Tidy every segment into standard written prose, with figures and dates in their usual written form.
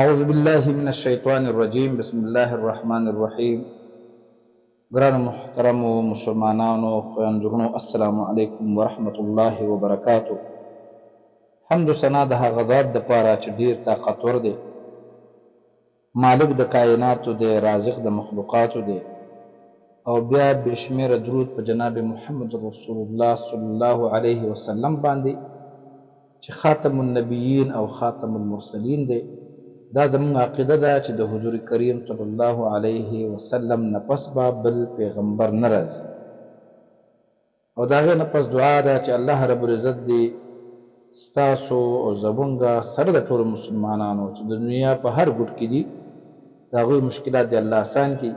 أعوذ بالله من الشيطان الرجيم بسم الله الرحمن الرحيم ګرانو محترمو مسلمانانو خویندرونو السلام علیکم ورحمة الله وبرکاته. حمد و ثنا د هغه ذات دپاره چې ډېر طاقتور دی، مالک د کائناتو دی، رازق د مخلوقاتو دی، او بیا بېشمېره درود په جناب محمد رسول الله صلی الله علیه وسلم باندې چې خاتم النبیین او خاتم المرسلین دی. دا زموږ عقیده ده چې د حضور کریم صلی الله علیه وسلم نه پس به بل پیغمبر نه راځي، او د هغې نه پس دعا ده چې الله رب العزت دې ستاسو او زمونږ سره د ټولو مسلمانانو چې د دنیا په هر ګوټ کې دي د هغوی مشکلات دې الله آسان کړي.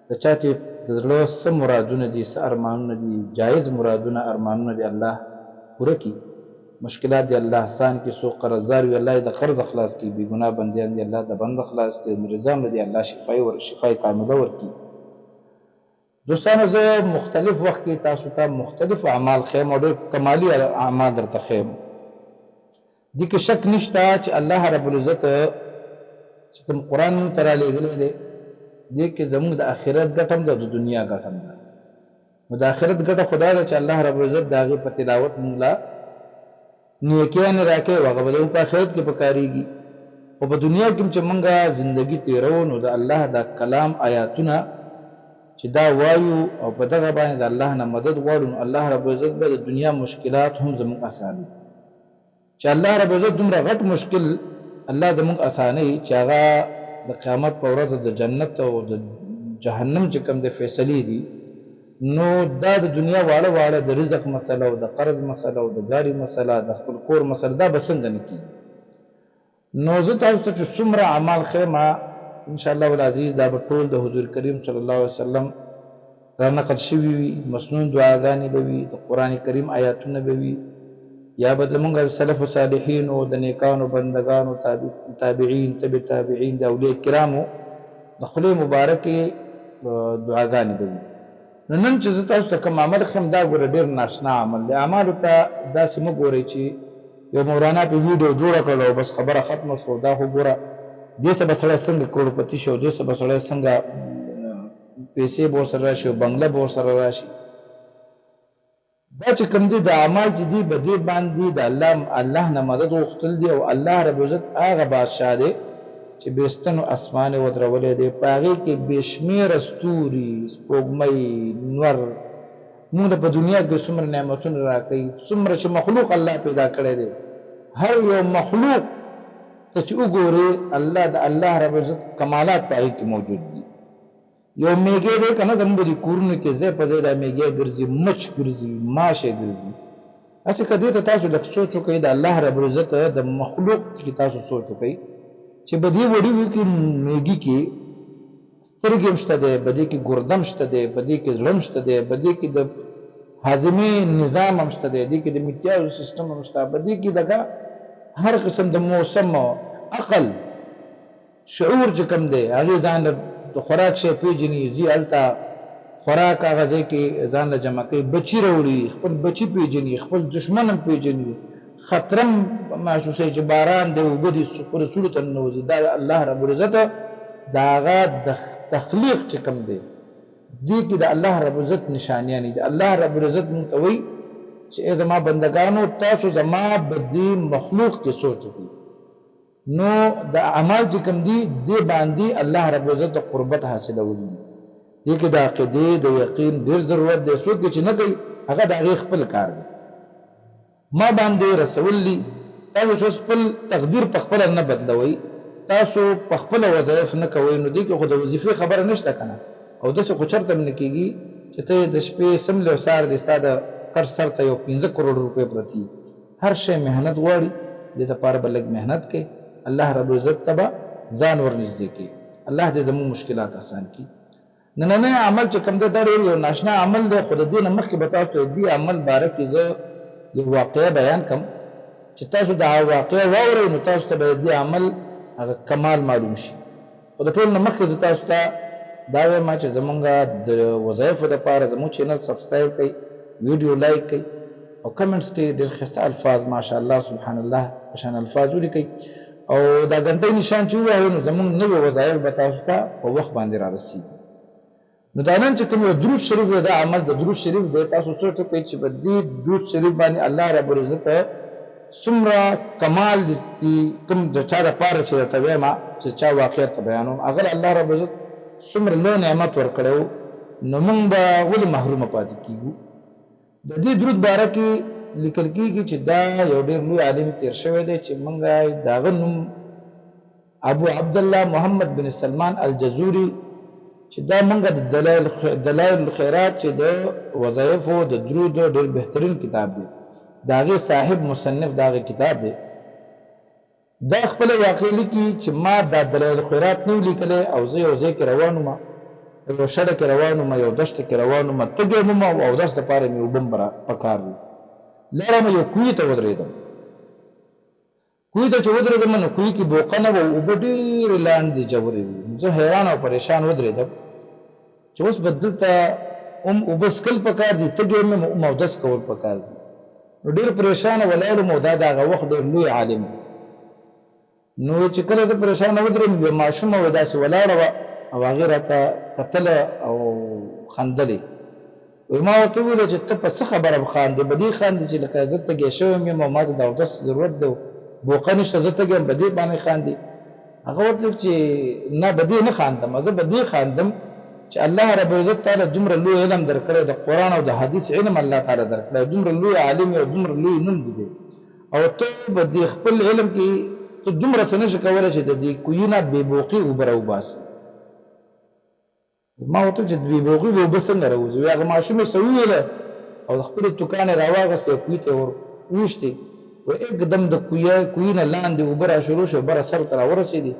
د چا چې د زړه څه مرادونه دي، څه ارمانونه دي، جایز مرادونه ارمانونه دي، الله پوره کړي. مشکلات دی الله آسان کی، څوک قرضدار وي الله د قرض خلاص کی، بې ګناه بندیان دی الله د بند خلاص کی، مریضان دی الله شفای کامله ورکړي. دوستانو، زه مختلف وخت کې تاسو ته مختلف اعمال ښیم او ډېر کمالي اعمال درته ښیم. دې کې شک نشته چې الله رب العزت چې کوم قرآن مونږ ته رالیږلی دی، دې کې زموږ د آخرت ګټه هم ده، د دنیا ګټه هم ده. نو د آخرت ګټه خدا ده چې الله رب العزت د هغې په تلاوت مونږ له نیکیانې راکوي، هغه به زموږ په آخرت کې پکارېږي. خو په دنیا کې چې مونږ زندګي تېروو نو د الله د کلام آیاتونه چې دا وایو او په دغه باندې د الله نه مدد غواړو، نو الله رب العزت به د دنیا مشکلات هم زموږ اسانوي. چې الله رب العزت دومره غټ مشکل الله زموږ اسانوي چې هغه د قیامت په ورځ د جنت او د جهنم چې کوم د فیصلې دي، نو دا د دنیا واړه واړه د رزق مسله او د قرض مسله او د ګاډي مسله، د خپل کور مسله، دا به څنګه نه کېږي. نو زه تاسو ته چې څومره اعمال ښیم انشاءالله العزیز دا به ټول د حضور کریم صلی الله علیه وسلم را نقل شوي وي، مسنون دعاګانې به وي، د قرآن کریم آیاتونه به وي، یا به زمونږ د سلف صالحینو د نیکانو بندګانو تابعین تبع تابعین د اولیاء کرامو د خولې مبارکې دعاګانې به وي. نو نن چې زه تاسو ته کوم عمل ښیم دا ګوره ډېر ناشنا عمل دی. اعمالو ته داسې مه ګورئ چې یو مولانا په ویډیو جوړه کړله او بس خبره ختمه شوه. دا خو ګوره دې څه به سړی څنګه کروڑپتي شي او دې څه به سړی څنګه پیسې به ورسره راشي او بنګله به ورسره راشي. دا چې کوم دي د اعمال چې دي په دې باندې د الله نه مدد غوښتل دي، او الله رب العزت هغه بادشاه دی چې بېستنو اسمان یې ودرولی دی، په هغې کې بېشمېره ستوري، سپوږمۍ، نور، مونږ ته په دنیا کې څومره نعمتونه راکوي، څومره چې مخلوق الله پیدا کړی دی. هر یو مخلوق ته چې وګورې د الله رب العزت کمالات په هغې کې موجود دي. یو میږی دی که نه زموږ د کورونو کې ځای په ځای دا میږی ګرځي، مچ ګرځي، ماشی ګرځي. هسې که دې ته تاسو لږ سوچ وکئ، د الله رب العزت د مخلوق کې تاسو سوچ وکئ چې په دې وړیو کې میږي کې سترګې هم شته دی، په دې کې ګرده هم شته دی، په دې کې زړه هم شته دی، په دې کې د هاضمې نظام هم شته دی، دې کې د متیازو سیستم هم شته، په دې کې دغه هر قسم د موسم عقل شعور چې کوم دی هغې ځان له د خوراک شی پېژني، ځي هلته خوراک هغه ځای کې ځان له جمع کوي، بچي راوړي، خپل بچي پېژني، خپل دشمن هم پېژني، خطر هم محسوسوي چې باران دی، اوبه دي، پورې سوړو ته ننوځي. دا الله رب العزت د هغه د تخلیق چې کوم دی دې کې د الله رب العزت نشانیانې دي. الله رب العزت مونږ ته وایي چې ای زما بندګانو تاسو زما په دې مخلوق کې سوچ وکړئ. نو د اعمال چې کوم دي دې باندې الله رب العزت د قربت حاصلوي. دې کې د عقیدې د یقین ډېر ضرورت دی. څوک چې نه کوي هغه د هغې خپل کار دی، ما باندې رسول دي. تاسو چې خپل تقدیر په خپله نه بدلوئ، تاسو په خپله وظایف نه کوئ، نو دې کې خو د وظیفې خبره نشته که نه. او داسې خو چېرته هم نه کېږي چې ته د شپې څملې او سهار دې ستا د قرض سر ته یو 15 کروڑ روپۍ پرتي. هر شی محنت غواړي، دې دپاره به لږ محنت کوي، الله رب العزت ته به ځان ورنږدې کوي. الله دې زموږ مشکلات آسان کړي. نننی عمل چې کوم دی دا ډېر یو ناشنا عمل دی، خو د دې نه مخکې به تاسو دې عمل باره کې زه یو واقعه بیان کړم چې تاسو دا واقعه واورئ نو تاسو ته به دې عمل هغه کمال معلوم شي. خو د ټول نه مخکې زه تاسو ته دا وایم چې زمونږ د وظایفو دپاره زموږ چینل سبسکرایب کړئ، ویډیو لایک کړئ او کمنټس کې ډېر ښایسته الفاظ ماشاءالله سبحان الله په شان الفاظ ولیکئ. او دا غنټې نشان چې وایو نو زمونږ نوې وظایف به تاسو ته په وخت باندې را رسېږي. نو دا نن چې کوم درود شریف دا عمل د درود شریف دی، تاسو سوچ وکړئ چې په دې درود شریف باندې الله رب العزت څومره کمال دي، کوم د چا لپاره چې درته وایم چې چا واقعیت بیانوم، هغه الله رب العزت څومره لوی نعمت ورکړی، نو موږ به ولې محرومه پاتې کیږو. د دې درود باره کې لیکل کېږي چې دا یو ډېر لوی عالم تیر شوی دی چې موږ د هغه نوم ابو عبدالله محمد بن سلمان الجزوري، چې دا موږ د دلایل الخیرات چې د وظایفو د درود ډېر بهترین کتاب دی، د هغې صاحب مصنف د هغې کتاب دی. دا خپله واقع لیکي چې ما دا دلایل الخیرات نه لیکلی او زه یو ځای کې روان وم، یو شړه کې روان وم، یو دشته کې روان وم، تږی وم او اودس دپاره مې اوبه پکار وي. لاره مې یو کوهي ته ودرېدم. کوهي ته چې ودرېدم نو کوهي کې بوقه نه وه، اوبه ډېرې لاندې ژورې وي. زه حیران او پریشان ودرېدم چې اوس به دلته هم اوبه څښل پکار دي، تږی یم هم اودس کول پکار دي. نو ډېر پریشانه ولاړم او دا د هغه وخت ډېر لوی عالم دی. نو چې کله زه پریشانه ودرېدم یوه ماشومه وه داسې ولاړه وه او هغې راته کتله او خندلې. ما ورته وویل چې ته په څه خبره خاندې؟ په دې خاندې چې لکه زه تږی شوی یم او ما ته د اودس ضرورت دی، بوقه نشته، زه تږی یم، په دې باندې خاندې؟ هغه ورته ویل چې نه، په دې نه خاندم، زه په دې خاندم چې الله رب العزت تعالی دومره لوی علم درکړی، د قرآن او د حدیث علم الله تعالی درکړی، دومره لوی عالم او دومره لوی نوم دی، او ته په دې خپل علم کې ته دومره څه نشې کولی چې د دې کوهي نه بې بوقي اوبه راوباسې. ما ورته چې بې بوقي به اوبه څنګه راوځي؟ هغه ماشوم یې څه وویله او د خپلې توکان یې راواغېستې، کوهي ته ور وویشتې، एकदम د کوهي نه لاندې اوبه را شروع شوې، بره سر ته راورسېدې.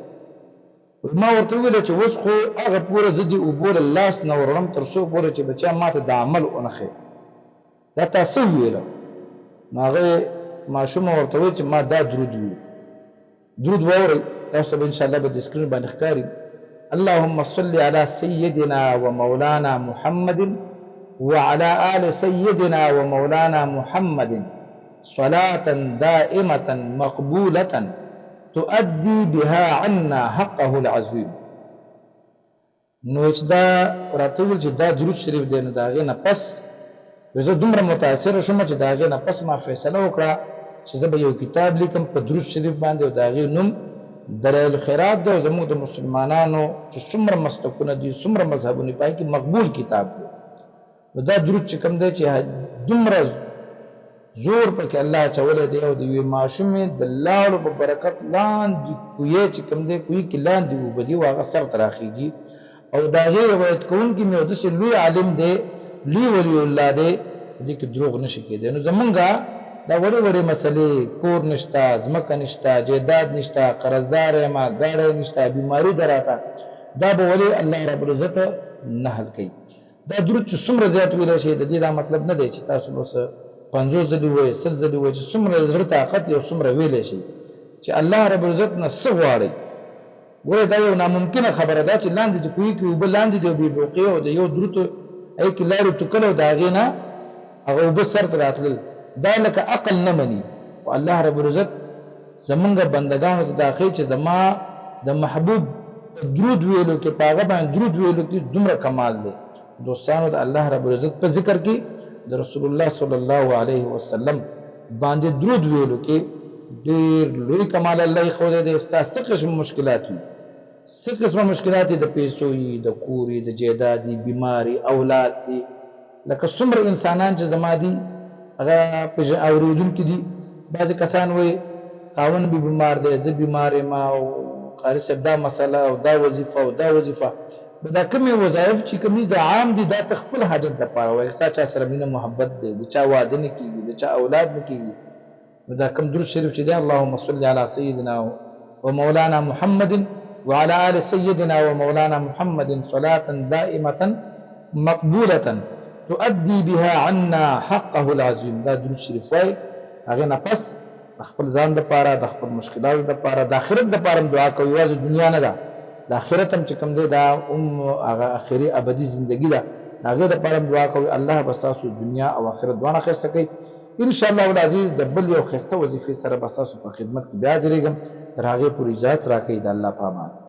ما ورته وویل چې اوس خو هغه پوره زه دې اوبو له لاس نه وروړم تر څو پورې چې بچا ما ته د عمل ونښې. دا تا څه وویله؟ نو هغې ماشومه ورته وویل چې ما دا درود وویل. درود واورئ، تاسو ته به انشاءالله به د سکرین باندې ښکاري. اللهم صل على سيدنا ومولانا محمد وعلى آل سيدنا ومولانا محمد صلاة دائمة مقبولة تؤدي بها عنا حقه العظيم. نو چې دا راته وویل چې دا درود شریف دی، نو د هغې نه پس زه دومره متاثره شوم چې د هغې نه پس ما فیصله وکړه چې زه به یو کتاب لیکم په درود شریف باندې، او د هغې نوم دلایل الخیرات دی، او زموږ د مسلمانانو چې څومره مسلکونه دي، څومره مذهبونه پای کې مقبول کتاب دی. نو دا درود چې کوم دی چې دومره زور پکې الله اچولی دی، او د یوې ماشومې د لاړو په برکت لاندې کوهی چې کوم دی، کوهي کې لاندې اوبه دي او هغه سر ته راخېږي، او د هغې روایت کوونکي مې یو داسې لوی عالم دی، لوی ولی الله دی، په دې کې دروغ نشي کېدی. نو زمونږ دا وړې وړې مسلې، کور نشته، ځمکه نشته، جایداد نشته، قرضدار یم، ګاډی نشته، بیماري ده راته، دا به ولې الله رب العزت نه حل کوي. دا درود چې څومره زیات ویلی شي، د دې دا مطلب نه دی چې تاسو به 50 ځلې ووایئ، 100 ځلې ووایئ، چې څومره زړه طاقت یو څومره ویلی شي چې الله رب العزت نه څه غواړئ. ګوره دا یو ناممکنه خبره ده چې لاندې د کوهي کې اوبه لاندې دي او بې بوقې، او د یو درود هغې کې لاړې توکل او د هغې نه هغه اوبه سر ته راتلل، دا لکه عقل نه مني. او الله رب العزت زمونږ بندګانو ته دا ښیي چې زما د محبوب درود ویلو کې، په هغه باندې درود ویلو کې دومره کمال دی. دوستانو د الله رب العزت په ذکر کې د رسول الله صلی الله علیه وسلم باندې درود ویلو کې ډېر لوی کمال الله یې ښودی دی. ستا څه قسم مشکلات وي، څه قسمه مشکلات دي، د پیسو وي، د کور وي، د جایداد دي، بیماري، اولاد دي، لکه څومره انسانان چې زما دي هغه اورېدونکي دي. بعضې کسان وایي خاوند به بیمار دی، زه بیمار یم، او قاري صاحب دا مسله او دا وظیفه او دا وظیفه. دا کومې وظایف چې کوم دي د عام دي، دا ته خپل حاجت دپاره وایي، ستا چا سره مینه محبت دی، د چا واده نه کېږي، د چا اولاد نه کېږي. نو دا کوم درود شریف چې دی، اللهم صل علی سیدنا ومولانا محمد وعلى آل سيدنا ومولانا محمد صلاة دائمة مقبولة تؤدي بها عنا حقه العظيم. دا درود شریف وای، هغه نه پس خپل ځان لپاره، د خپل مشکلاتو لپاره، د آخرت لپاره دعا کوي. یوازې دنیا نه ده، د آخرت هم چې کوم دی دا هغه آخري ابدي زندگی ده، هغې لپاره دعا کوي. الله به ستاسو دنیا او آخرت دواړه ښایسته کوي. ان شاء الله العزیز د بل یو ښایسته وظیفې سره به ستاسو په خدمت کې بیا حاضرېږم. تر هغې پورې اجازت راکوي د الله په امان.